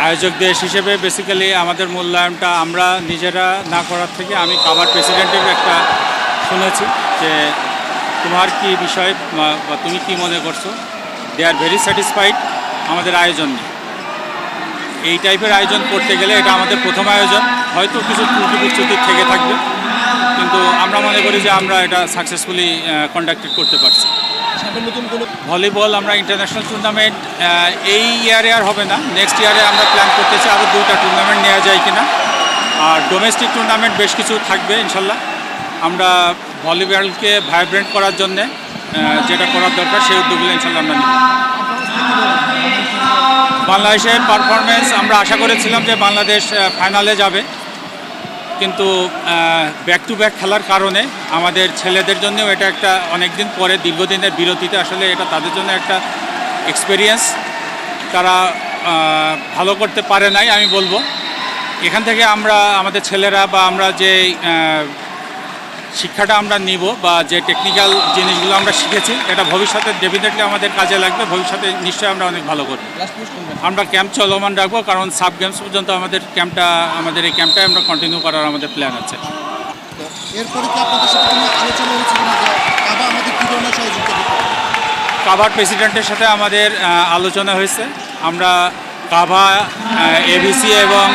আয়োজক দেশ হিসেবে বেসিক্যালি আমাদের মূল্যায়নটা আমরা নিজেরা না করার থেকে আমি কাবার প্রেসিডেন্টের একটা শুনেছি যে তোমার কি বিষয় বা তুমি কি মনে করছো, দে আর ভেরি স্যাটিসফাইড আমাদের আয়োজন নিয়ে। এই টাইপের আয়োজন করতে গেলে এটা আমাদের প্রথম আয়োজন, হয়তো কিছু ত্রুটি বিচ্যুতি থেকে থাকবে, কিন্তু আমরা মনে করি যে আমরা এটা সাকসেসফুলি কন্ডাক্টেড করতে পারছি। ভলিবল আমরা ইন্টারন্যাশনাল টুর্নামেন্ট এই ইয়ারে আর হবে না, নেক্সট ইয়ারে আমরা প্ল্যান করতেছি আরও 2টা টুর্নামেন্ট নেওয়া যায় কিনা। আর ডোমেস্টিক টুর্নামেন্ট বেশ কিছু থাকবে ইনশাল্লাহ। আমরা ভলিবলকে ভাইব্রেন্ট করার জন্যে যেটা করার দরকার সেই উদ্যোগগুলো ইনশাল্লাহ আমরা নিব। বাংলাদেশের পারফরমেন্স আমরা আশা করেছিলাম যে বাংলাদেশ ফাইনালে যাবে, কিন্তু ব্যাক টু ব্যাক খেলার কারণে আমাদের ছেলেদের জন্যও এটা একটা অনেক দিন পরে দীর্ঘদিনের বিরতিতে আসলে এটা তাদের জন্য একটা এক্সপেরিয়েন্স। তারা ভালো করতে পারে নাই আমি বলবো। এখান থেকে আমরা আমাদের ছেলেরা বা আমরা যে শিক্ষাটা আমরা নিব বা যে টেকনিক্যাল জিনিসগুলো আমরা শিখেছি এটা ভবিষ্যতে ডেফিনেটলি আমাদের কাজে লাগবে, ভবিষ্যতে নিশ্চয়ই আমরা অনেক ভালো করব। আমরা ক্যাম্প চলমান রাখবো, কারণ সাব গেমস পর্যন্ত আমাদের এই ক্যাম্পটাই আমরা কন্টিনিউ করার আমাদের প্ল্যান আছে। কাভার প্রেসিডেন্টের সাথে আমাদের আলোচনা হয়েছে। আমরা কাভা, এবিসি এবং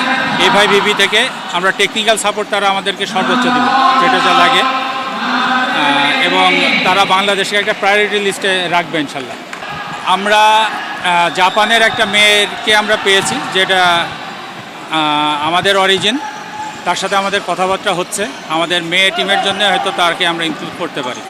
এফআইবিবি থেকে আমরা টেকনিক্যাল সাপোর্ট তারা আমাদেরকে সর্বোচ্চ দেবে যেটা যা লাগে, এবং তারা বাংলাদেশকে একটা প্রায়োরিটি লিস্টে রাখবে ইনশাল্লাহ। আমরা জাপানের একটা মেয়েকে আমরা পেয়েছি যেটা আমাদের অরিজিন, তার সাথে আমাদের কথাবার্তা হচ্ছে। আমাদের মেয়ে টিমের জন্য হয়তো তাকে আমরা ইনক্লুড করতে পারি।